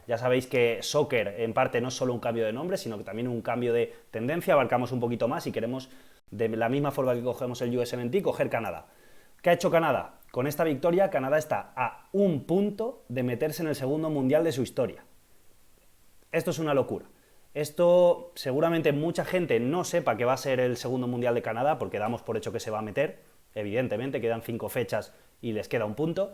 Ya sabéis que soccer en parte no es solo un cambio de nombre, sino que también un cambio de tendencia, abarcamos un poquito más y queremos, de la misma forma que cogemos el USMNT, coger Canadá. ¿Qué ha hecho Canadá? Con esta victoria, Canadá está a un punto de meterse en el segundo mundial de su historia. Esto es una locura. Esto seguramente mucha gente no sepa que va a ser el segundo mundial de Canadá, porque damos por hecho que se va a meter, evidentemente, quedan 5 fechas y les queda un punto.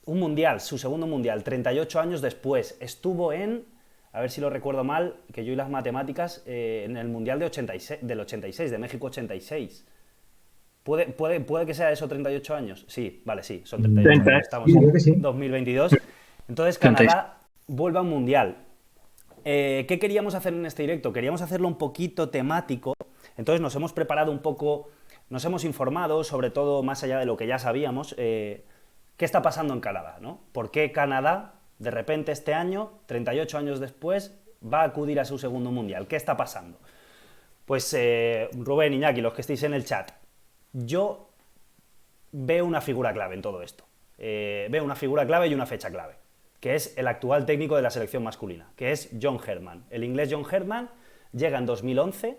Un mundial, su segundo mundial, 38 años después, estuvo en, a ver si lo recuerdo mal, que yo y las matemáticas, en el mundial de 86, del 86, de México 86. ¿Puede que sea eso 38 años? Sí, vale, sí, son 38 30, años, ¿eh? estamos Sí, en creo que sí. 2022. Entonces 36. Canadá vuelve a un mundial. ¿Qué queríamos hacer en este directo? Queríamos hacerlo un poquito temático, entonces nos hemos preparado un poco, nos hemos informado, sobre todo más allá de lo que ya sabíamos, qué está pasando en Canadá, ¿no? ¿Por qué Canadá, de repente este año, 38 años después, va a acudir a su segundo mundial? ¿Qué está pasando? Pues Rubén, Iñaki, los que estéis en el chat, yo veo una figura clave en todo esto. Veo una figura clave y una fecha clave, que es el actual técnico de la selección masculina, que es John Herdman. El inglés John Herdman llega en 2011,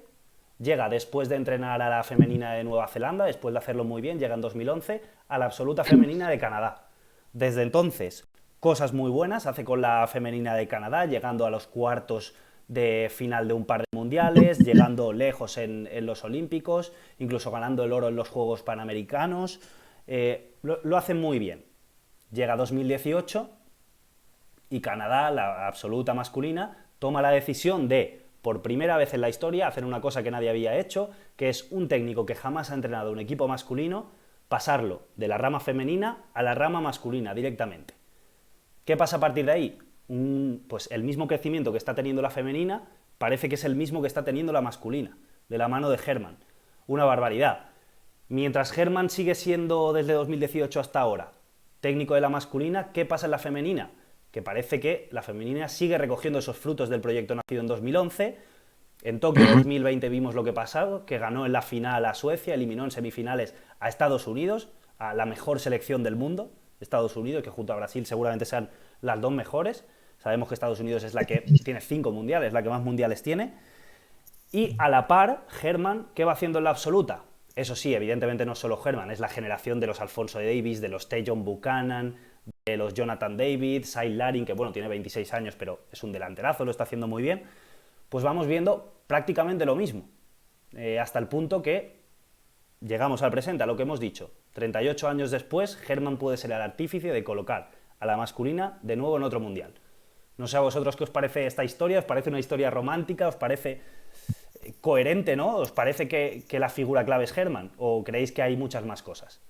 llega después de entrenar a la femenina de Nueva Zelanda, después de hacerlo muy bien, llega en 2011 a la absoluta femenina de Canadá. Desde entonces, cosas muy buenas hace con la femenina de Canadá, llegando a los cuartos de final de un par de mundiales, llegando lejos en los olímpicos, incluso ganando el oro en los Juegos Panamericanos. Lo hace muy bien. Llega 2018 y Canadá, la absoluta masculina, toma la decisión de, por primera vez en la historia, hacer una cosa que nadie había hecho, que es un técnico que jamás ha entrenado un equipo masculino, pasarlo de la rama femenina a la rama masculina directamente. ¿Qué pasa a partir de ahí? Pues el mismo crecimiento que está teniendo la femenina parece que es el mismo que está teniendo la masculina, de la mano de Herdman. Una barbaridad. Mientras Herdman sigue siendo, desde 2018 hasta ahora, técnico de la masculina, ¿qué pasa en la femenina? Que parece que la femenina sigue recogiendo esos frutos del proyecto nacido en 2011. En Tokio 2020 vimos lo que pasó, que ganó en la final a Suecia, eliminó en semifinales a Estados Unidos, a la mejor selección del mundo, Estados Unidos, que junto a Brasil seguramente sean las dos mejores. Sabemos que Estados Unidos es la que tiene 5 mundiales, la que más mundiales tiene. Y a la par, Herdman, ¿qué va haciendo en la absoluta? Eso sí, evidentemente no solo Herdman, es la generación de los Alphonso Davies, de los Tajon Buchanan, de los Jonathan David, Cy Larin, que bueno, tiene 26 años, pero es un delanterazo, lo está haciendo muy bien. Pues vamos viendo prácticamente lo mismo, hasta el punto que llegamos al presente, a lo que hemos dicho. 38 años después, Herdman puede ser el artífice de colocar a la masculina de nuevo en otro mundial. No sé a vosotros qué os parece esta historia, ¿os parece una historia romántica? ¿Os parece coherente, no? ¿Os parece que la figura clave es Herdman? ¿O creéis que hay muchas más cosas?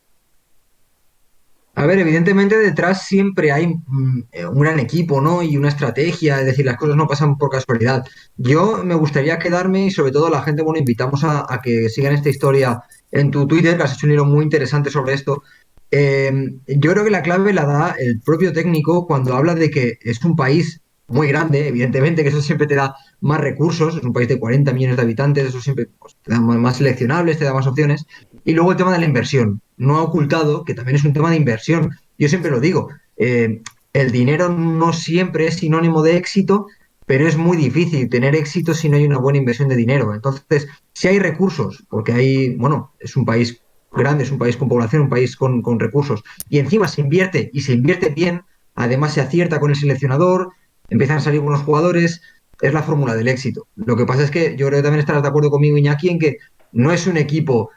A ver, evidentemente detrás siempre hay un gran equipo, ¿no? Y una estrategia, es decir, las cosas no pasan por casualidad. Yo me gustaría quedarme y sobre todo la gente, bueno, invitamos a que sigan esta historia en tu Twitter, que has hecho un hilo muy interesante sobre esto. Yo creo que la clave la da el propio técnico cuando habla de que es un país muy grande, evidentemente, que eso siempre te da más recursos, es un país de 40 millones de habitantes, eso siempre pues, te da más seleccionables, te da más opciones. Y luego el tema de la inversión. No ha ocultado que también es un tema de inversión. Yo siempre lo digo, el dinero no siempre es sinónimo de éxito, pero es muy difícil tener éxito si no hay una buena inversión de dinero. Entonces, si hay recursos, porque hay, bueno, es un país grande, es un país con población, un país con recursos, y encima se invierte y se invierte bien, además se acierta con el seleccionador, empiezan a salir buenos jugadores, es la fórmula del éxito. Lo que pasa es que yo creo que también estarás de acuerdo conmigo, Iñaki, en que no es un equipo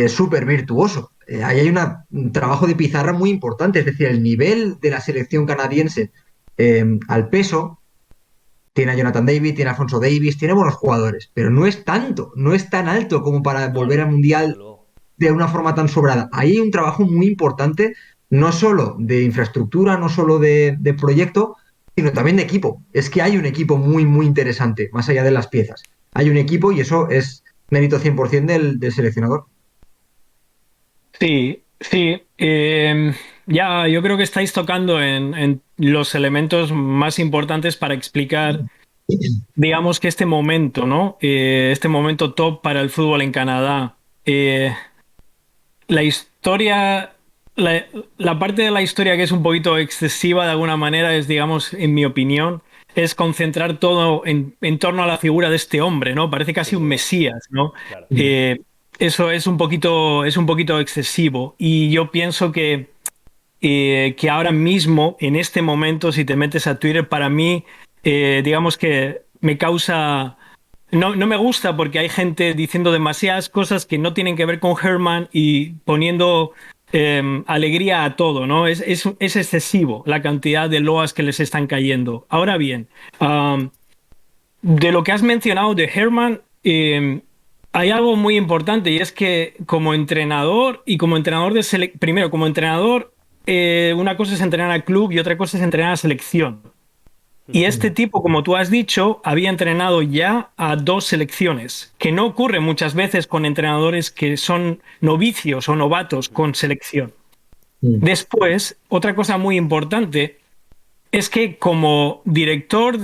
súper virtuoso. Ahí hay un trabajo de pizarra muy importante, es decir, el nivel de la selección canadiense al peso, tiene a Jonathan David, tiene a Alfonso Davis, tiene buenos jugadores, pero no es tanto, no es tan alto como para No, volver al no, desde Mundial luego. de una forma tan sobrada. Ahí hay un trabajo muy importante, no solo de infraestructura, no solo de proyecto, sino también de equipo. Es que hay un equipo muy, muy interesante, más allá de las piezas. Hay un equipo y eso es mérito 100% del seleccionador. Sí, sí. Ya, yo creo que estáis tocando en los elementos más importantes para explicar, digamos que este momento, ¿no? Este momento top para el fútbol en Canadá. La historia. la parte de la historia que es un poquito excesiva de alguna manera es, digamos, en mi opinión, es concentrar todo en torno a la figura de este hombre, ¿no? Parece casi un mesías, ¿no? Claro. Eso es un poquito excesivo y yo pienso que ahora mismo, en este momento, si te metes a Twitter, para mí, digamos que me causa... No me gusta porque hay gente diciendo demasiadas cosas que no tienen que ver con Herman y poniendo alegría a todo, ¿no? Es excesivo la cantidad de loas que les están cayendo. Ahora bien, de lo que has mencionado de Herman, hay algo muy importante y es que como entrenador y como entrenador primero, como entrenador, una cosa es entrenar al club y otra cosa es entrenar a la selección. Y este tipo, como tú has dicho, había entrenado ya a 2 selecciones, que no ocurre muchas veces con entrenadores que son novicios o novatos con selección. Después, otra cosa muy importante es que como director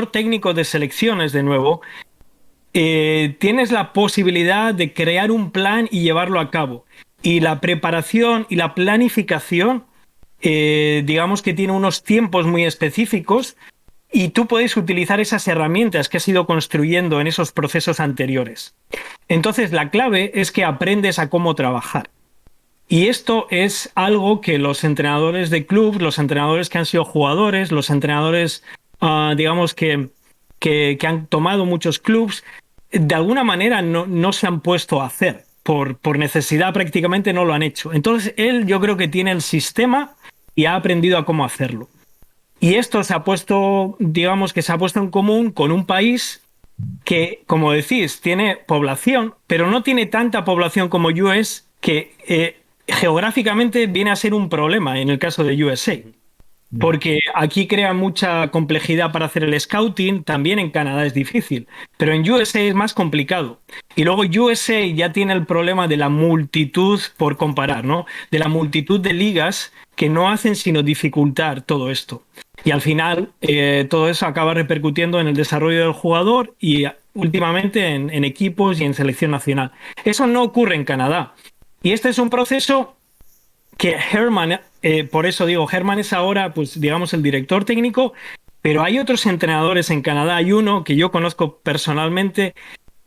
técnico de selecciones, de nuevo, tienes la posibilidad de crear un plan y llevarlo a cabo. Y la preparación y la planificación, digamos que tiene unos tiempos muy específicos y tú puedes utilizar esas herramientas que has ido construyendo en esos procesos anteriores. Entonces, la clave es que aprendes a cómo trabajar. Y esto es algo que los entrenadores de club, los entrenadores que han sido jugadores, los entrenadores, digamos, que han tomado muchos clubs, de alguna manera no se han puesto a hacer. Por necesidad prácticamente no lo han hecho. Entonces, él yo creo que tiene el sistema y ha aprendido a cómo hacerlo. Y esto se ha puesto, digamos que se ha puesto en común con un país que, como decís, tiene población, pero no tiene tanta población como US, que geográficamente viene a ser un problema en el caso de USA. Porque aquí crea mucha complejidad para hacer el scouting, también en Canadá es difícil, pero en USA es más complicado. Y luego USA ya tiene el problema de la multitud, por comparar, ¿no? De la multitud de ligas que no hacen sino dificultar todo esto. Y al final todo eso acaba repercutiendo en el desarrollo del jugador y últimamente en equipos y en selección nacional. Eso no ocurre en Canadá. Y este es un proceso que Herman, por eso digo, Herman es ahora, pues digamos, el director técnico, pero hay otros entrenadores en Canadá. Hay uno que yo conozco personalmente,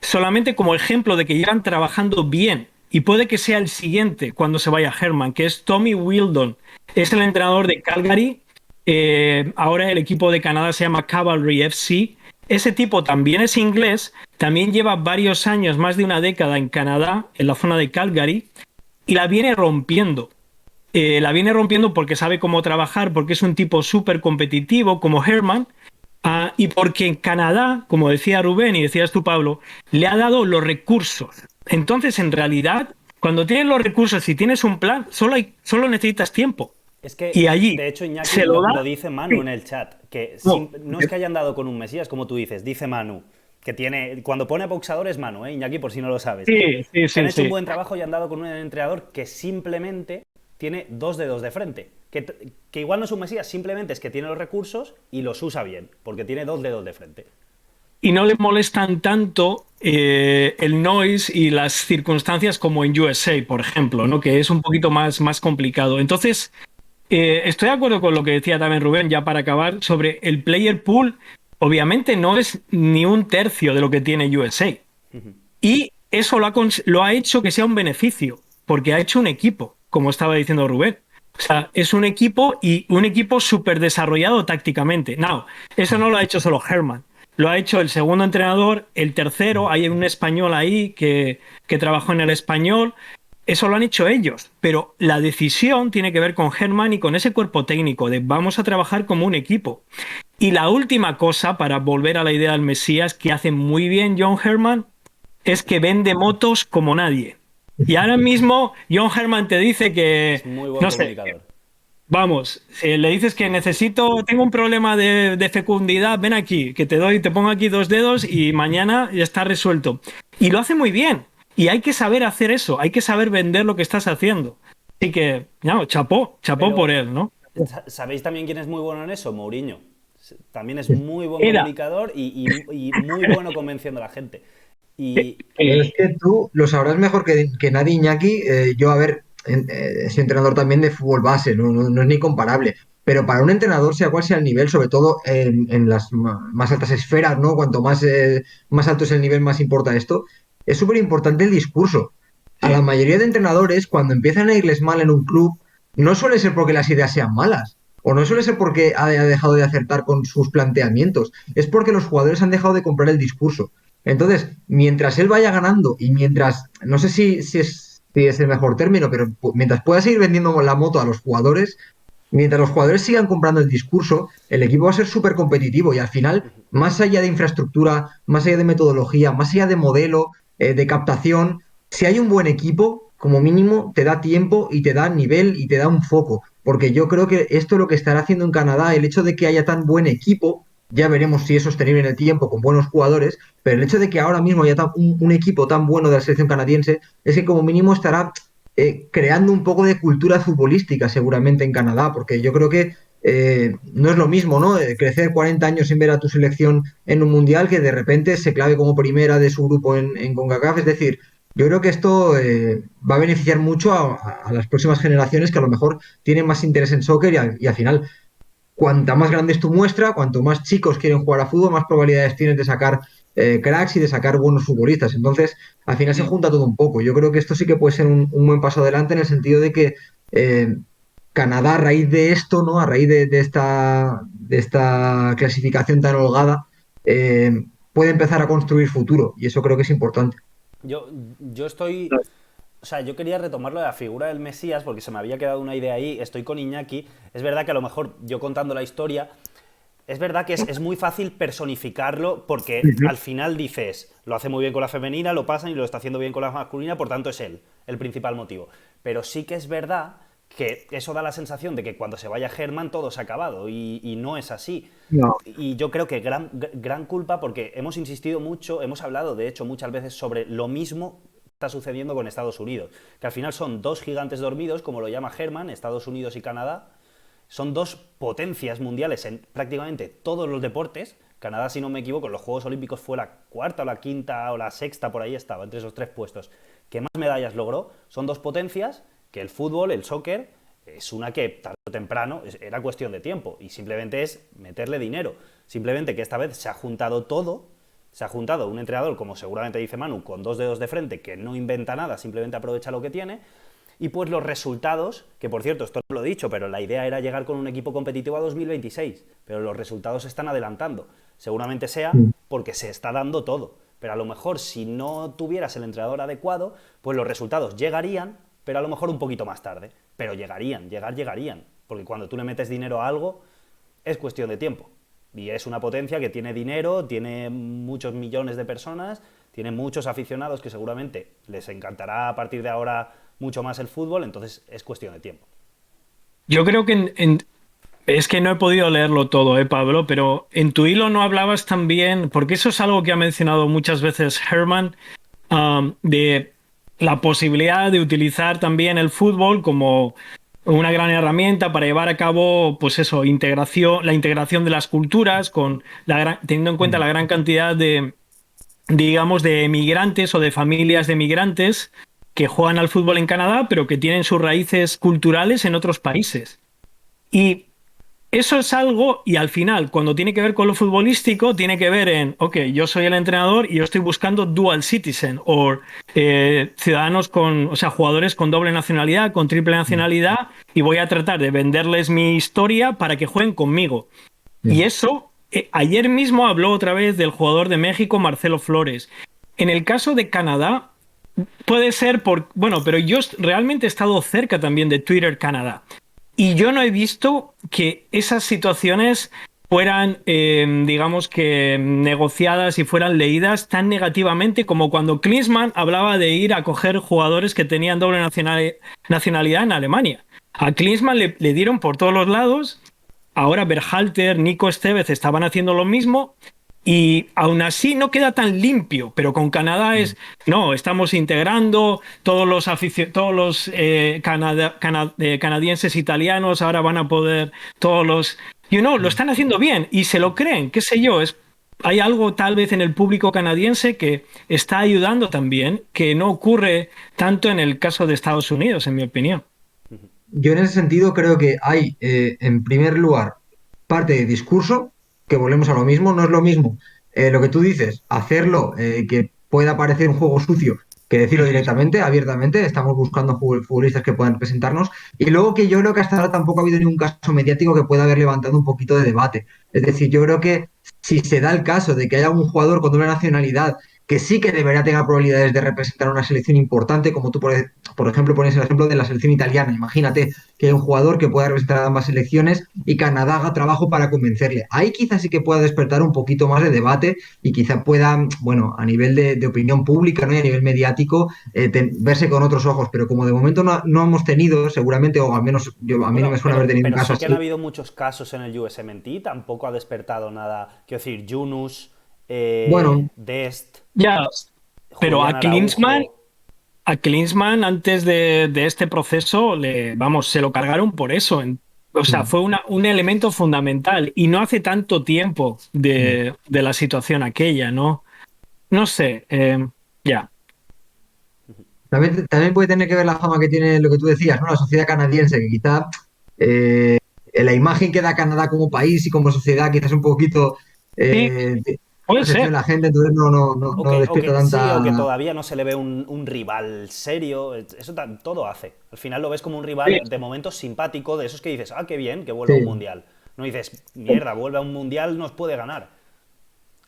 solamente como ejemplo de que llevan trabajando bien, y puede que sea el siguiente cuando se vaya Herman, que es Tommy Wildon. Es el entrenador de Calgary. Ahora el equipo de Canadá se llama Cavalry FC. Ese tipo también es inglés, también lleva varios años, más de una década en Canadá, en la zona de Calgary, y la viene rompiendo. La viene rompiendo porque sabe cómo trabajar, porque es un tipo súper competitivo como Herman, y porque en Canadá, como decía Rubén y decías tú, Pablo, le ha dado los recursos. Entonces, en realidad, cuando tienes los recursos y tienes un plan, solo necesitas tiempo. Es que, y allí de hecho, Iñaki se lo da. lo dice Manu en el chat, que no es que hayan dado con un mesías, como tú dices, dice Manu, que tiene, cuando pone boxador es Manu, Iñaki, por si no lo sabes. Sí, que han hecho un buen trabajo y han dado con un entrenador que simplemente tiene 2 dedos de frente. Que igual no es un mesías, simplemente es que tiene los recursos y los usa bien, porque tiene 2 dedos de frente. Y no le molestan tanto el noise y las circunstancias como en USA, por ejemplo, ¿no? Que es un poquito más complicado. Entonces, estoy de acuerdo con lo que decía también Rubén, ya para acabar, sobre el player pool. Obviamente no es ni un tercio de lo que tiene USA. Y eso lo ha hecho que sea un beneficio, porque ha hecho un equipo, como estaba diciendo Rubén. O sea, es un equipo y un equipo súper desarrollado tácticamente. No, eso no lo ha hecho solo Herman. Lo ha hecho el segundo entrenador, el tercero, hay un español ahí que trabajó en el español. Eso lo han hecho ellos, pero la decisión tiene que ver con Herman y con ese cuerpo técnico de vamos a trabajar como un equipo. Y la última cosa, para volver a la idea del Mesías, que hace muy bien John Herman, es que vende motos como nadie. Y ahora mismo John Herman te dice que, es muy buen no sé, comunicador. Vamos, le dices que tengo un problema de fecundidad, ven aquí, que te pongo aquí 2 dedos y mañana ya está resuelto. Y lo hace muy bien. Y hay que saber hacer eso, hay que saber vender lo que estás haciendo. Así que, no, chapó por él, ¿no? ¿Sabéis también quién es muy bueno en eso? Mourinho. También es muy buen comunicador y muy bueno convenciendo a la gente. Es que tú lo sabrás mejor que nadie, Iñaki. Yo, a ver, he sido entrenador también de fútbol base, no es ni comparable. Pero para un entrenador, sea cual sea el nivel, sobre todo en las más altas esferas, ¿no? Cuanto más alto es el nivel, más importa esto. Es súper importante el discurso. A la mayoría de entrenadores, cuando empiezan a irles mal en un club, no suele ser porque las ideas sean malas, o no suele ser porque ha dejado de acertar con sus planteamientos, es porque los jugadores han dejado de comprar el discurso. Entonces, mientras él vaya ganando y mientras, no sé si es el mejor término, pero mientras pueda seguir vendiendo la moto a los jugadores, mientras los jugadores sigan comprando el discurso, el equipo va a ser súper competitivo y al final, más allá de infraestructura, más allá de metodología, más allá de modelo, de captación, si hay un buen equipo, como mínimo te da tiempo y te da nivel y te da un foco. Porque yo creo que esto es lo que estará haciendo en Canadá, el hecho de que haya tan buen equipo, ya veremos si es sostenible en el tiempo con buenos jugadores, pero el hecho de que ahora mismo haya un equipo tan bueno de la selección canadiense es que como mínimo estará creando un poco de cultura futbolística seguramente en Canadá, porque yo creo que no es lo mismo, ¿no? Crecer 40 años sin ver a tu selección en un mundial que de repente se clave como primera de su grupo en CONCACAF. Es decir, yo creo que esto va a beneficiar mucho a las próximas generaciones que a lo mejor tienen más interés en soccer y al final cuanta más grande es tu muestra, cuanto más chicos quieren jugar a fútbol, más probabilidades tienes de sacar cracks y de sacar buenos futbolistas. Entonces, al final se junta todo un poco. Yo creo que esto sí que puede ser un buen paso adelante en el sentido de que eh, Canadá, a raíz de esto, ¿no? A raíz de esta clasificación tan holgada, puede empezar a construir futuro. Y eso creo que es importante. Yo estoy. O sea, yo quería retomarlo de la figura del Mesías porque se me había quedado una idea ahí. Estoy con Iñaki. Es verdad que a lo mejor yo contando la historia. Es verdad que es muy fácil personificarlo porque al final dices, lo hace muy bien con la femenina, lo pasan y lo está haciendo bien con la masculina, por tanto es él el principal motivo. Pero sí que es verdad que eso da la sensación de que cuando se vaya Germán todo se ha acabado y no es así. No. Y yo creo que gran culpa porque hemos insistido mucho, hemos hablado de hecho muchas veces sobre lo mismo que está sucediendo con Estados Unidos, que al final son dos gigantes dormidos, como lo llama Germán, Estados Unidos y Canadá. Son dos potencias mundiales en prácticamente todos los deportes. Canadá, si no me equivoco, en los Juegos Olímpicos fue la cuarta o la quinta o la sexta, por ahí estaba, entre esos tres puestos, que más medallas logró. Son dos potencias que el fútbol, el soccer, es una que tarde o temprano era cuestión de tiempo y simplemente es meterle dinero. Simplemente que esta vez se ha juntado todo, se ha juntado un entrenador, como seguramente dice Manu, con dos dedos de frente, que no inventa nada, simplemente aprovecha lo que tiene. Y pues los resultados, que por cierto, esto no lo he dicho, pero la idea era llegar con un equipo competitivo a 2026, pero los resultados se están adelantando. Seguramente sea porque se está dando todo. Pero a lo mejor si no tuvieras el entrenador adecuado, pues los resultados llegarían, pero a lo mejor un poquito más tarde. Pero llegarían. Porque cuando tú le metes dinero a algo, es cuestión de tiempo. Y es una potencia que tiene dinero, tiene muchos millones de personas, tiene muchos aficionados que seguramente les encantará a partir de ahora mucho más el fútbol, entonces es cuestión de tiempo. Yo creo que es que no he podido leerlo todo, Pablo, pero en tu hilo no hablabas también, porque eso es algo que ha mencionado muchas veces Herman, de la posibilidad de utilizar también el fútbol como una gran herramienta para llevar a cabo, pues eso, la integración de las culturas, teniendo en cuenta la gran cantidad de, digamos, de emigrantes o de familias de emigrantes que juegan al fútbol en Canadá, pero que tienen sus raíces culturales en otros países. Y eso es algo, y al final, cuando tiene que ver con lo futbolístico, tiene que ver en, ok, yo soy el entrenador y yo estoy buscando dual citizen, o ciudadanos o sea, jugadores con doble nacionalidad, con triple nacionalidad, y voy a tratar de venderles mi historia para que jueguen conmigo. Y eso, ayer mismo habló otra vez del jugador de México, Marcelo Flores. En el caso de Canadá, puede ser bueno, pero yo realmente he estado cerca también de Twitter Canadá. Y yo no he visto que esas situaciones fueran, digamos que, negociadas y fueran leídas tan negativamente como cuando Klinsmann hablaba de ir a coger jugadores que tenían doble nacionalidad en Alemania. A Klinsmann le dieron por todos los lados. Ahora Berhalter, Nico Estevez estaban haciendo lo mismo. Y aún así no queda tan limpio, pero con Canadá no, estamos integrando todos los canadienses italianos, ahora van a poder todos los, lo están haciendo bien y se lo creen, qué sé yo, hay algo tal vez en el público canadiense que está ayudando también, que no ocurre tanto en el caso de Estados Unidos, en mi opinión. Yo en ese sentido creo que hay, en primer lugar, parte de discurso, que volvemos a lo mismo, no es lo mismo lo que tú dices, hacerlo que pueda parecer un juego sucio, que decirlo directamente, abiertamente, estamos buscando futbolistas que puedan representarnos, y luego que yo creo que hasta ahora tampoco ha habido ningún caso mediático que pueda haber levantado un poquito de debate. Es decir, yo creo que si se da el caso de que haya un jugador con una nacionalidad que sí que debería tener probabilidades de representar una selección importante, como tú, por ejemplo, pones el ejemplo de la selección italiana. Imagínate que hay un jugador que pueda representar a ambas selecciones y Canadá haga trabajo para convencerle. Ahí quizás sí que pueda despertar un poquito más de debate y quizá pueda, bueno, a nivel de opinión pública, ¿no? Y a nivel mediático, verse con otros ojos. Pero como de momento no hemos tenido, seguramente, o al menos a mí no me Bueno, suena haber tenido un pero caso sí que han así. habido muchos casos en el USMNT, tampoco ha despertado nada. Quiero decir, Yunus, Bueno, Dest, Ya, pero Julián Araujo. A Klinsmann antes de este proceso, vamos, se lo cargaron por eso. O sea, mm, fue un elemento fundamental y no hace tanto tiempo mm. de la situación aquella, ¿no? No sé, ya. También puede tener que ver la fama que tiene lo que tú decías, ¿no? La sociedad canadiense, que quizá eh, la imagen que da Canadá como país y como sociedad quizás un poquito Sí, de puede percepción ser. de la gente, entonces no O despierta que sí, o que tanta... todavía no se le ve un rival serio. Eso todo hace. Al final lo ves como un Sí, rival de momento simpático, de esos que dices, ah, qué bien, que vuelva a un Sí. mundial. No dices, mierda, vuelve a un mundial, nos puede ganar.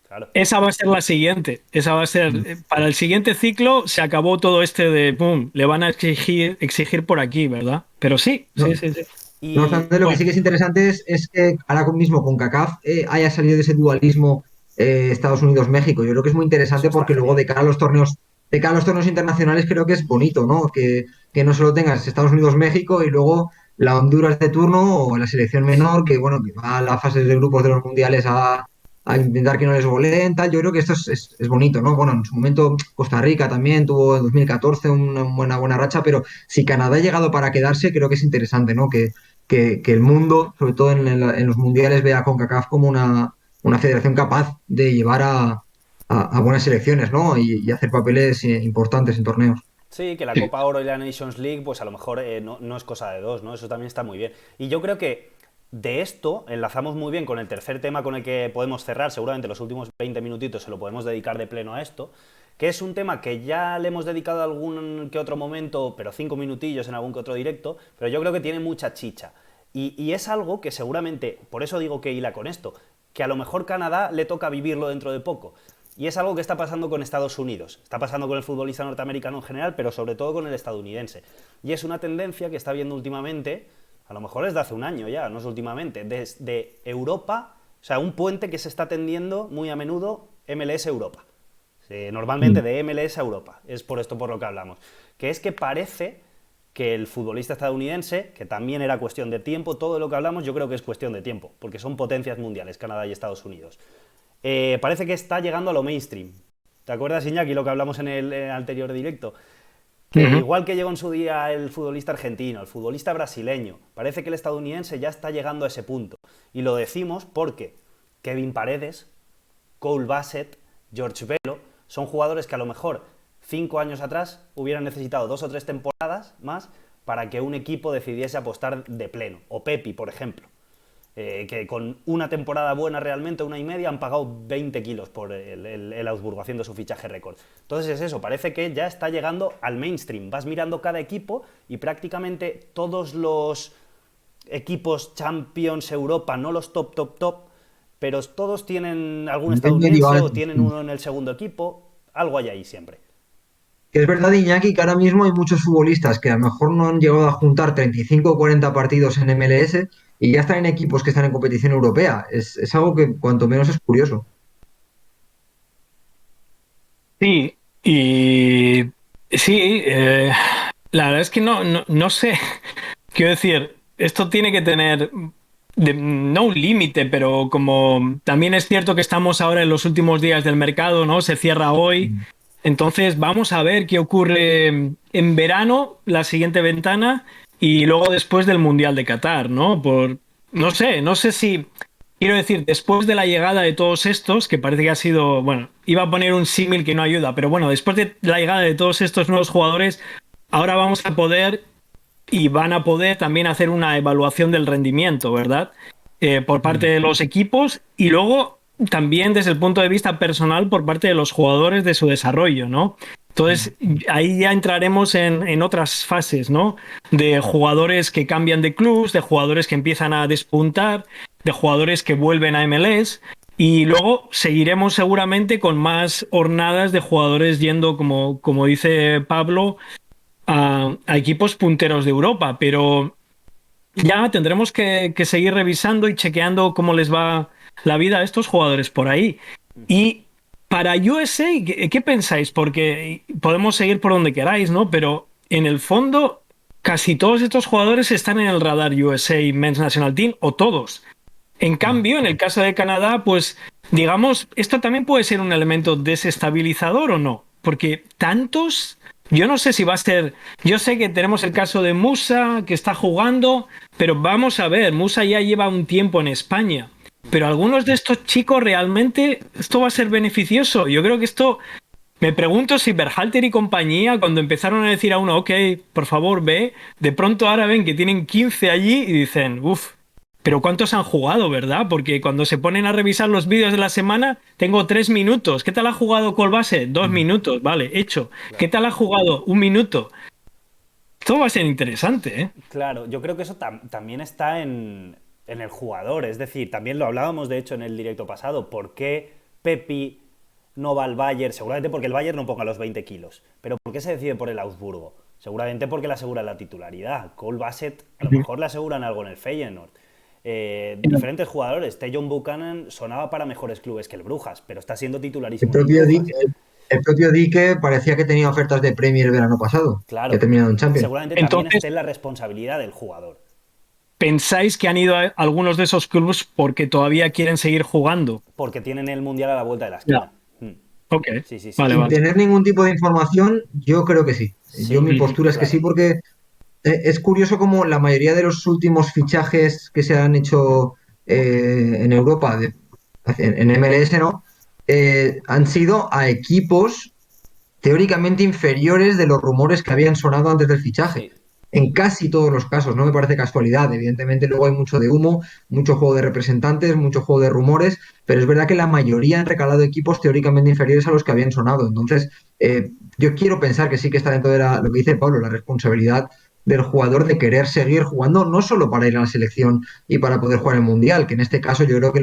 Claro. esa va a ser la siguiente. Esa va a ser, Mm. para el siguiente ciclo se acabó todo este de, pum, le van a exigir por aquí, ¿verdad? Pero sí, No, sí, sí, sí. no Y obstante, lo que sí Bueno, que es interesante es que ahora mismo con CACAF haya salido de ese dualismo Estados Unidos-México. Yo creo que es muy eso interesante está porque luego genial. de cara a los torneos internacionales creo que es bonito, ¿no? Que no solo tengas Estados Unidos-México y luego la Honduras de turno o la selección menor, que bueno, que va a las fases de grupos de los mundiales a intentar que no les goleen, tal. Yo creo que esto es bonito, ¿no? Bueno, en su momento Costa Rica también tuvo en 2014 una buena racha, pero si Canadá ha llegado para quedarse, creo que es interesante, ¿no? Que el mundo, sobre todo en los mundiales, vea a CONCACAF como una federación capaz de llevar a buenas selecciones, ¿no? Y hacer papeles importantes en torneos. Sí, que la Copa Oro y la Nations League, pues a lo mejor no es cosa de dos, ¿no? Eso también está muy bien. Y yo creo que de esto enlazamos muy bien con el tercer tema con el que podemos cerrar, seguramente los últimos 20 minutitos se lo podemos dedicar de pleno a esto, que es un tema que ya le hemos dedicado algún que otro momento, pero 5 minutillos en algún que otro directo, pero yo creo que tiene mucha chicha. Y es algo que seguramente, por eso digo que hila con esto, que a lo mejor Canadá le toca vivirlo dentro de poco. Y es algo que está pasando con Estados Unidos, está pasando con el futbolista norteamericano en general, pero sobre todo con el estadounidense. Y es una tendencia que está viendo últimamente, a lo mejor es de hace un año ya, no es últimamente, desde Europa, o sea, un puente que se está tendiendo muy a menudo MLS Europa. Normalmente Mm. de MLS a Europa, es por esto por lo que hablamos. Que es que parece que el futbolista estadounidense, que también era cuestión de tiempo, todo lo que hablamos yo creo que es cuestión de tiempo, porque son potencias mundiales, Canadá y Estados Unidos. Parece que está llegando a lo mainstream. ¿Te acuerdas, Iñaki, lo que hablamos en el anterior directo? Que ujú. igual que llegó en su día el futbolista argentino, el futbolista brasileño, parece que el estadounidense ya está llegando a ese punto. Y lo decimos porque Kevin Paredes, Cole Bassett, George Bello, son jugadores que a lo mejor 5 años atrás hubieran necesitado 2 o 3 temporadas más para que un equipo decidiese apostar de pleno. O Pepi, por ejemplo, que con una temporada buena realmente, 1 y media, han pagado 20 kilos por el Augsburgo haciendo su fichaje récord. Entonces es eso, parece que ya está llegando al mainstream. Vas mirando cada equipo y prácticamente todos los equipos Champions Europa, no los top, top, top, pero todos tienen algún Es medio estadounidense o alto. tienen uno en el segundo equipo, algo hay ahí siempre. Que es verdad, Iñaki, que ahora mismo hay muchos futbolistas que a lo mejor no han llegado a juntar 35 o 40 partidos en MLS y ya están en equipos que están en competición europea. Es algo que cuanto menos es curioso. Sí, y sí, la verdad es que no sé. Quiero decir, esto tiene que tener, no un límite, pero como también es cierto que estamos ahora en los últimos días del mercado, ¿no? Se cierra hoy. Mm. Entonces vamos a ver qué ocurre en verano, la siguiente ventana, y luego después del Mundial de Qatar, ¿no? No sé si quiero decir, después de la llegada de todos estos, que parece que ha sido, bueno, iba a poner un símil que no ayuda, pero bueno, después de la llegada de todos estos nuevos jugadores, ahora vamos a poder y van a poder también hacer una evaluación del rendimiento, ¿verdad? Por parte de los equipos y luego también desde el punto de vista personal por parte de los jugadores de su desarrollo, ¿no? Entonces, ahí ya entraremos en otras fases, ¿no? De jugadores que cambian de clubs, de jugadores que empiezan a despuntar, de jugadores que vuelven a MLS. Y luego seguiremos seguramente con más hornadas de jugadores yendo, como dice Pablo, a equipos punteros de Europa. Pero ya tendremos que seguir revisando y chequeando cómo les va la vida a estos jugadores por ahí. Y para USA, ¿qué pensáis? Porque podemos seguir por donde queráis, ¿no? Pero en el fondo, casi todos estos jugadores están en el radar USA Men's National Team, o todos. En cambio, en el caso de Canadá, pues digamos, esto también puede ser un elemento desestabilizador o no, porque tantos, yo no sé si va a ser, yo sé que tenemos el caso de Musa que está jugando, pero vamos a ver, Musa ya lleva un tiempo en España, pero algunos de estos chicos realmente, esto va a ser beneficioso. Yo creo que esto, me pregunto si Berhalter y compañía, cuando empezaron a decir a uno, ok, por favor ve, de pronto ahora ven que tienen 15 allí y dicen, uff. Pero ¿cuántos han jugado, verdad? Porque cuando se ponen a revisar los vídeos de la semana, tengo 3 minutos. ¿Qué tal ha jugado Colbase? 2 minutos, vale, hecho. ¿Qué tal ha jugado? 1 minuto. Esto va a ser interesante, ¿eh? Claro, yo creo que eso también está en el jugador. Es decir, también lo hablábamos de hecho en el directo pasado. ¿Por qué Pepi no va al Bayern? Seguramente porque el Bayern no ponga los 20 kilos. Pero ¿por qué se decide por el Augsburgo? Seguramente porque le aseguran la titularidad. Cole Bassett a lo mejor le aseguran algo en el Feyenoord. Diferentes jugadores. Tejon Buchanan sonaba para mejores clubes que el Brujas, pero está siendo El titularísimo en el propio Brujas. Dique, el propio Dique parecía que tenía ofertas de Premier el verano pasado, que ha Claro, terminado en Champions. seguramente también Entonces, esté en la responsabilidad del jugador, ¿pensáis que han ido a algunos de esos clubes porque todavía quieren seguir jugando? porque tienen el Mundial a la vuelta de la Ya. esquina. Ok, Sí, sí, sí. vale, Sin vale. tener ningún tipo de información, yo creo que sí. Yo Sí, mi postura es que sí, claro. porque es curioso como la mayoría de los últimos fichajes que se han hecho en Europa, en MLS, ¿no? Han sido a equipos teóricamente inferiores de los rumores que habían sonado antes del fichaje. Sí, En casi todos los casos, no me parece casualidad. Evidentemente, luego hay mucho de humo, mucho juego de representantes, mucho juego de rumores, pero es verdad que la mayoría han recalado equipos teóricamente inferiores a los que habían sonado. Entonces, yo quiero pensar que sí que está dentro de lo que dice Pablo, la responsabilidad del jugador de querer seguir jugando, no solo para ir a la selección y para poder jugar el Mundial, que en este caso yo creo que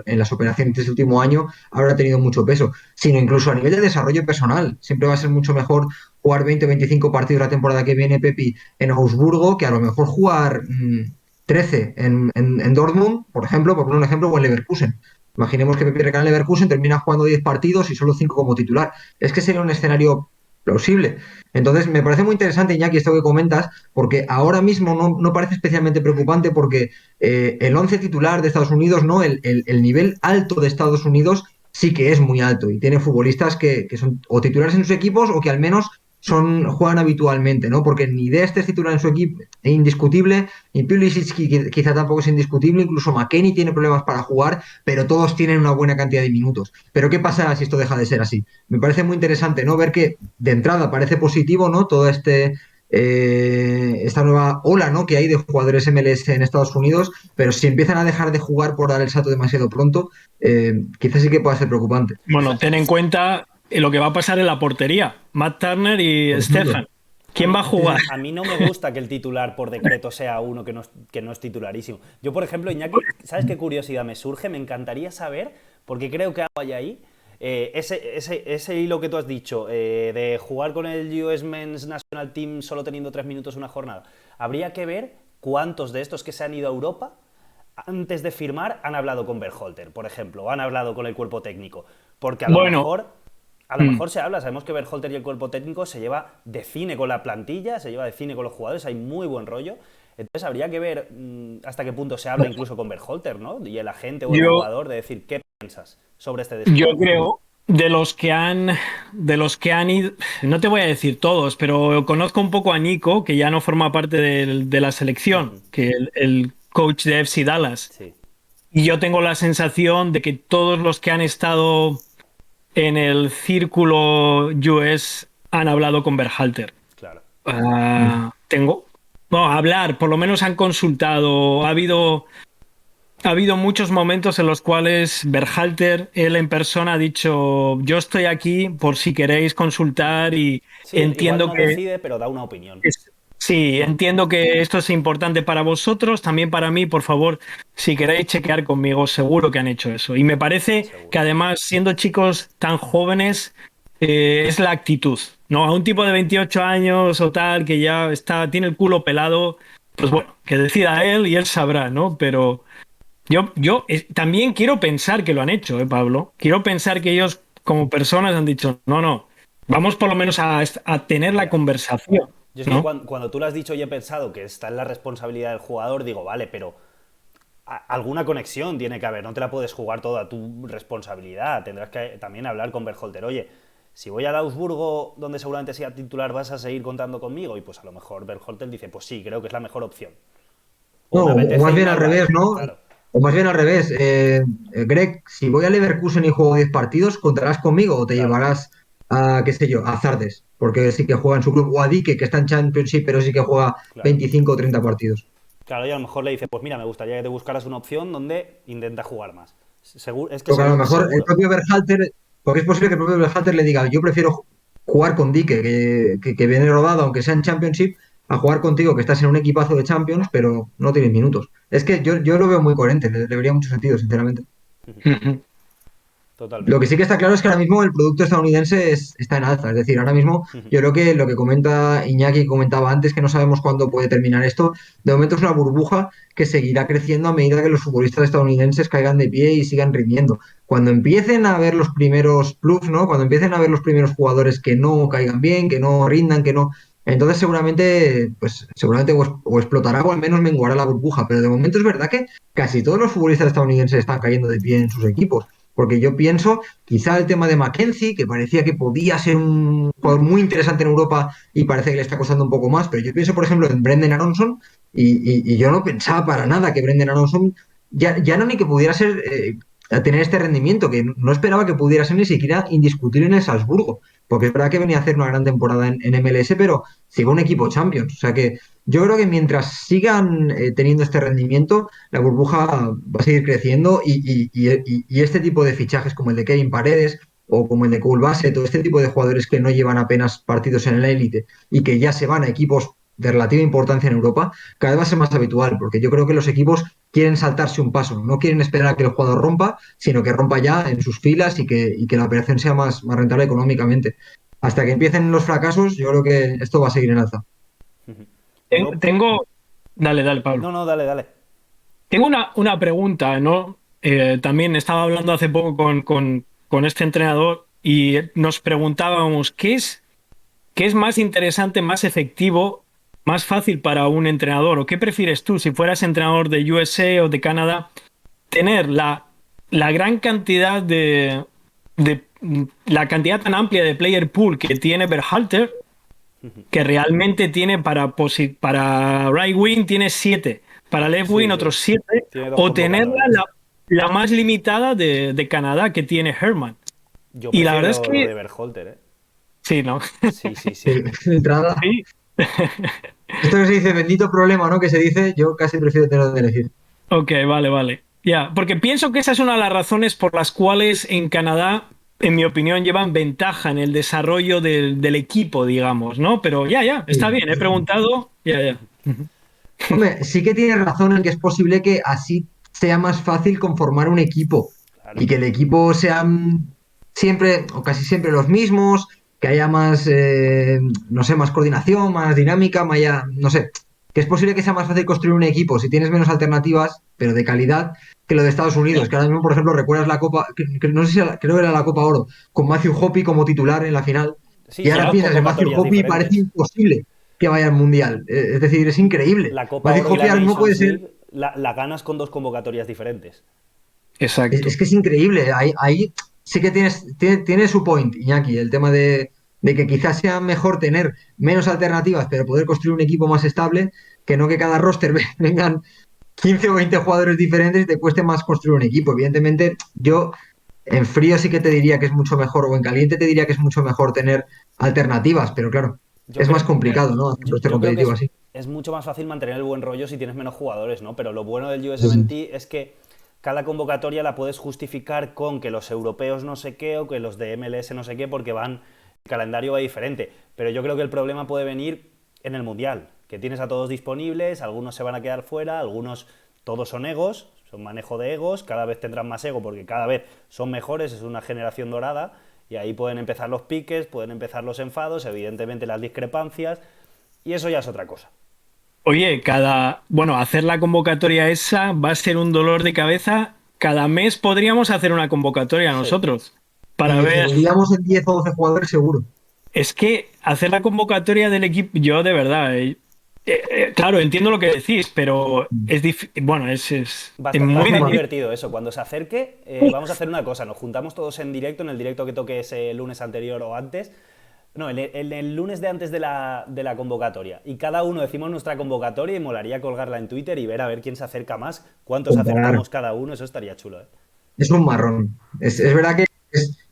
en las operaciones de este último año habrá tenido mucho peso, sino incluso a nivel de desarrollo personal. Siempre va a ser mucho mejor jugar 20 o 25 partidos la temporada que viene Pepi en Augsburgo que a lo mejor jugar 13 en Dortmund, por ejemplo, por poner un ejemplo, o en Leverkusen. Imaginemos que Pepi recala en Leverkusen, termina jugando 10 partidos y solo 5 como titular. Es que sería un escenario plausible. Entonces, me parece muy interesante, Iñaki, esto que comentas, porque ahora mismo no parece especialmente preocupante porque el 11 titular de Estados Unidos, ¿no? El nivel alto de Estados Unidos sí que es muy alto y tiene futbolistas que son o titulares en sus equipos o que al menos juegan habitualmente, ¿no? Porque ni Dest es titular en su equipo, es indiscutible, ni Pulisic quizá tampoco es indiscutible, incluso McKennie tiene problemas para jugar, pero todos tienen una buena cantidad de minutos. Pero ¿qué pasa si esto deja de ser así? Me parece muy interesante, ¿no? Ver que de entrada parece positivo, ¿no? Todo esta nueva ola, ¿no? Que hay de jugadores MLS en Estados Unidos, pero si empiezan a dejar de jugar por dar el salto demasiado pronto, quizás sí que pueda ser preocupante. Bueno, ten en cuenta lo que va a pasar en la portería. Matt Turner y Por ejemplo, Stefan. ¿Quién va a jugar? A mí no me gusta que el titular por decreto sea uno que no es titularísimo. Yo, por ejemplo, Iñaki, ¿sabes qué curiosidad me surge? Me encantaría saber, porque creo que algo hay ahí, ese hilo que tú has dicho, de jugar con el US Men's National Team solo teniendo 3 minutos una jornada. Habría que ver cuántos de estos que se han ido a Europa antes de firmar han hablado con Berhalter, por ejemplo, o han hablado con el cuerpo técnico. Porque Bueno, a lo mejor se habla, sabemos que Berhalter y el cuerpo técnico se lleva de cine con la plantilla, se lleva de cine con los jugadores, hay muy buen rollo. Entonces habría que ver hasta qué punto se habla incluso con Berhalter, ¿no? Y el agente o el yo, jugador de decir qué piensas sobre este yo despido. creo de los que han ido, no te voy a decir todos, pero conozco un poco a Nico, que ya no forma parte de la selección, Ujú. que el coach de FC Dallas. Sí, y yo tengo la sensación de que todos los que han estado en el círculo US han hablado con Berhalter. Claro. Tengo, no, hablar, por lo menos han consultado. Ha habido muchos momentos en los cuales Berhalter, él en persona, ha dicho: yo estoy aquí por si queréis consultar y Sí, igual entiendo no que decide, pero da una opinión. sí, entiendo que esto es importante para vosotros, también para mí. Por favor, si queréis chequear conmigo, seguro que han hecho eso. Y me parece Seguro. que además, siendo chicos tan jóvenes, es la actitud, ¿no? A un tipo de 28 años o tal, que ya tiene el culo pelado, pues bueno, que decida él y él sabrá, ¿no? Pero también quiero pensar que lo han hecho, Pablo. Quiero pensar que ellos, como personas, han dicho: no, no, vamos por lo menos a tener la Ya. conversación, Yo es que ¿no? cuando tú lo has dicho y he pensado que está en la responsabilidad del jugador, digo, vale, pero alguna conexión tiene que haber, no te la puedes jugar toda a tu responsabilidad. Tendrás que también hablar con Berhalter. Oye, si voy al Augsburgo, donde seguramente sea titular, ¿vas a seguir contando conmigo? Y pues a lo mejor Berhalter dice, pues sí, creo que es la mejor opción. O No, me o apetece más bien irme al al revés, Bayern, ¿no? claro. O más bien al revés. Greg, si voy a Leverkusen y juego 10 partidos, ¿contarás conmigo o te Claro, llevarás a, qué sé yo, a Zardes? Porque sí que juega en su club. O a Dike, que está en Championship, pero sí que juega claro. 25 o 30 partidos. Claro, y a lo mejor le dice, pues mira, me gustaría que te buscaras una opción donde intenta jugar más. Seguro, es que Porque a lo mejor el seguro. propio Berhalter, porque es posible que el propio Berhalter le diga: yo prefiero jugar con Dike, que viene rodado, aunque sea en Championship, a jugar contigo, que estás en un equipazo de Champions, pero no tienes minutos. Es que yo lo veo muy coherente, le vería mucho sentido, sinceramente. Lo que Totalmente. sí que está claro es que ahora mismo el producto estadounidense está en alza. Es decir, ahora mismo yo creo que lo que comenta Iñaki, comentaba antes, que no sabemos cuándo puede terminar esto, de momento es una burbuja que seguirá creciendo a medida que los futbolistas estadounidenses caigan de pie y sigan rindiendo. Cuando empiecen a ver los primeros bluffs, ¿no? Cuando empiecen a ver los primeros jugadores que no caigan bien, que no rindan, que no... Entonces seguramente, pues seguramente o explotará o al menos menguará la burbuja. Pero de momento es verdad que casi todos los futbolistas estadounidenses están cayendo de pie en sus equipos. Porque yo pienso, quizá el tema de Mackenzie, que parecía que podía ser un jugador muy interesante en Europa y parece que le está costando un poco más, pero yo pienso, por ejemplo, en Brendan Aronson y yo no pensaba para nada que Brendan Aronson ya no ni que pudiera ser tener este rendimiento, que no esperaba que pudiera ser ni siquiera indiscutible en el Salzburgo, porque es verdad que venía a hacer una gran temporada en MLS, pero sigue un equipo Champions. O sea que yo creo que mientras sigan teniendo este rendimiento, la burbuja va a seguir creciendo y este tipo de fichajes como el de Kevin Paredes o como el de Cole Bassett o este tipo de jugadores que no llevan apenas partidos en la élite y que ya se van a equipos de relativa importancia en Europa, cada vez va a ser más habitual, porque yo creo que los equipos quieren saltarse un paso, no quieren esperar a que el jugador rompa, sino que rompa ya en sus filas y que la operación sea más rentable económicamente. Hasta que empiecen los fracasos, yo creo que esto va a seguir en alza. Yo... Tengo, dale, dale, Pablo. No, no, dale, dale. Tengo una pregunta, ¿no? También estaba hablando hace poco con este entrenador y nos preguntábamos: qué es más interesante, más efectivo, más fácil para un entrenador? ¿O qué prefieres tú, si fueras entrenador de USA o de Canadá, tener la gran cantidad la cantidad tan amplia de player pool que tiene Berhalter, que realmente tiene para right wing tiene 7, para left wing Sí, sí. otros 7, Tiene dos o tenerla convocatorias. la más limitada de Canadá, que tiene Herman? Yo Y la verdad es prefiero lo que de Berhalter, ¿eh? sí, ¿no? Sí, sí, sí. De entrada, Sí. esto que se dice bendito problema, ¿no? Que se dice, yo casi prefiero tenerlo de elegir. Ok, vale, vale. Ya, porque pienso que esa es una de las razones por las cuales en Canadá, en mi opinión, llevan ventaja en el desarrollo del equipo, digamos, ¿no? Pero ya, está Sí. bien, he preguntado, ya. Hombre, sí que tienes razón en que es posible que así sea más fácil conformar un equipo Claro. y que el equipo sean siempre o casi siempre los mismos, que haya más, no sé, más coordinación, más dinámica, no sé, que es posible que sea más fácil construir un equipo si tienes menos alternativas, pero de calidad, que lo de Estados Ya. Unidos, que ahora mismo, por ejemplo, recuerdas la Copa, no sé si creo que era la Copa Oro, con Matthew Hoppe como titular en la final, Sí, y son ahora dos piensas en Matthew convocatorias Hoppe y parece diferentes. imposible que vaya al Mundial. Es decir, es increíble. La Copa Matthew Oro y Hoppe la ahora mismo puede Nations ser. League la ganas con dos convocatorias diferentes. Es Exacto. que es increíble. Ahí sí que tiene su point, Iñaki, el tema de que quizás sea mejor tener menos alternativas, pero poder construir un equipo más estable, que no que cada roster vengan 15 o 20 jugadores diferentes y te cueste más construir un equipo. Evidentemente, yo en frío sí que te diría que es mucho mejor, o en caliente te diría que es mucho mejor tener alternativas, pero claro, Yo es creo, más complicado, ¿no? Hacer este yo creo que competitivo así. es mucho más fácil mantener el buen rollo si tienes menos jugadores, ¿no? Pero lo bueno del US Sí, sí. 70 es que cada convocatoria la puedes justificar con que los europeos no sé qué o que los de MLS no sé qué porque el calendario va diferente. Pero yo creo que el problema puede venir en el Mundial, que tienes a todos disponibles, algunos se van a quedar fuera, algunos todos son egos, son manejo de egos, cada vez tendrán más ego porque cada vez son mejores, es una generación dorada y ahí pueden empezar los piques, pueden empezar los enfados, evidentemente las discrepancias y eso ya es otra cosa. Oye, bueno, hacer la convocatoria esa va a ser un dolor de cabeza. Cada mes podríamos hacer una convocatoria Sí. nosotros Y para ver. distribuiríamos en 10 o 12 jugadores seguro. Es que hacer la convocatoria del equipo, yo de verdad, claro, entiendo lo que decís, pero es bueno, es Va a muy estar difícil. divertido eso. Cuando se acerque, vamos a hacer una cosa. Nos juntamos todos en directo, en el directo que toque ese lunes anterior o antes. No, el lunes de antes de la convocatoria. Y cada uno decimos nuestra convocatoria y molaría colgarla en Twitter y ver a ver quién se acerca más, cuántos Comparar. acertamos cada uno. Eso estaría chulo, ¿eh? Es un marrón. Es verdad que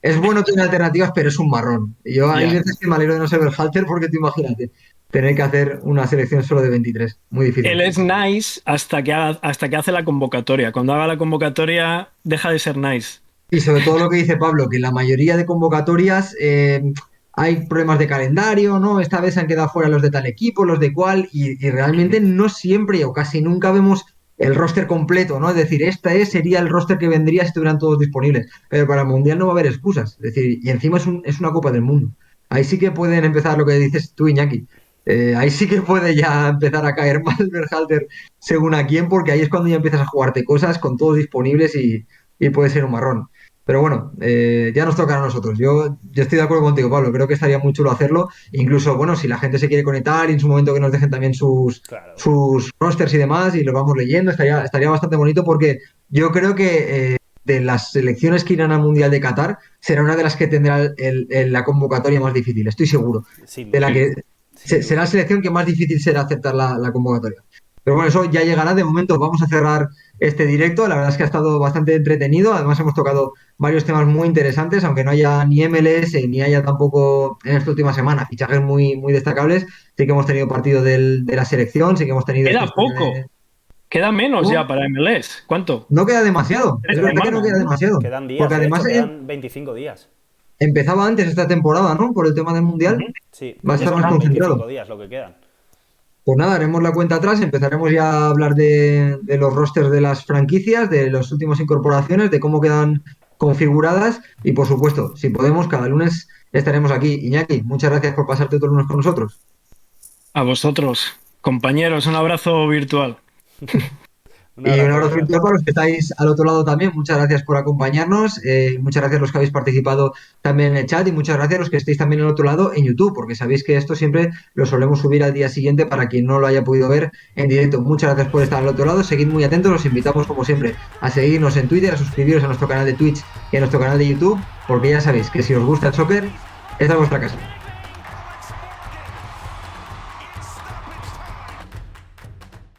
es bueno tener alternativas, pero es un marrón. Yo hay Ya. veces que me alegro de no ser Halter porque tú imagínate, tener que hacer una selección solo de 23. Muy Él difícil. es nice hasta que hace la convocatoria. Cuando haga la convocatoria, deja de ser nice. Y sobre todo lo que dice Pablo, que en la mayoría de convocatorias hay problemas de calendario, ¿no? Esta vez se han quedado fuera los de tal equipo, los de cual, y realmente no siempre o casi nunca vemos el roster completo, ¿no? Es decir, sería el roster que vendría si estuvieran todos disponibles. Pero para el Mundial no va a haber excusas. Es decir, y encima es una Copa del Mundo. Ahí sí que pueden empezar lo que dices tú, Iñaki. Ahí sí que puede ya empezar a caer mal Berhalter según a quién, porque ahí es cuando ya empiezas a jugarte cosas con todos disponibles y puede ser un marrón. Pero bueno, ya nos toca a nosotros. Yo estoy de acuerdo contigo, Pablo. Creo que estaría muy chulo hacerlo. Incluso, bueno, si la gente se quiere conectar y en su momento que nos dejen también Claro. sus rosters y demás y los vamos leyendo, estaría bastante bonito porque yo creo que de las selecciones que irán al Mundial de Qatar será una de las que tendrá la convocatoria más difícil, estoy seguro. Sin De la duda. que Sin será duda. la selección que más difícil será aceptar la convocatoria. Pero bueno, eso ya llegará. De momento vamos a cerrar este directo. La verdad es que ha estado bastante entretenido. Además hemos tocado varios temas muy interesantes, aunque no haya ni MLS ni haya tampoco en esta última semana fichajes muy, muy destacables. Sí que hemos tenido partido de la selección, sí que hemos tenido esta Queda historia poco. de... Queda menos ya ¿Cómo? para MLS. ¿Cuánto? No queda demasiado. Es Tres verdad que no semanas, queda ¿no? demasiado. Quedan días, Porque de hecho, además quedan 25 días. empezaba antes esta temporada, ¿no? Por el tema del Mundial. Ujú. Sí, Va a pues estar eso, más son concentrado. 25 días lo que quedan. Pues nada, haremos la cuenta atrás, empezaremos ya a hablar de los rosters de las franquicias, de las últimas incorporaciones, de cómo quedan configuradas y por supuesto, si podemos, cada lunes estaremos aquí. Iñaki, muchas gracias por pasarte todo el lunes con nosotros. A vosotros, compañeros, un abrazo virtual. Un Y un abrazo, abrazo Víctor. virtual para los que estáis al otro lado también. Muchas gracias por acompañarnos. Muchas gracias a los que habéis participado también en el chat y muchas gracias a los que estéis también al otro lado en YouTube, porque sabéis que esto siempre lo solemos subir al día siguiente para quien no lo haya podido ver en directo. Muchas gracias por estar al otro lado. Seguid muy atentos. Os invitamos, como siempre, a seguirnos en Twitter, a suscribiros a nuestro canal de Twitch y a nuestro canal de YouTube, porque ya sabéis que si os gusta el soccer, esta es vuestra casa.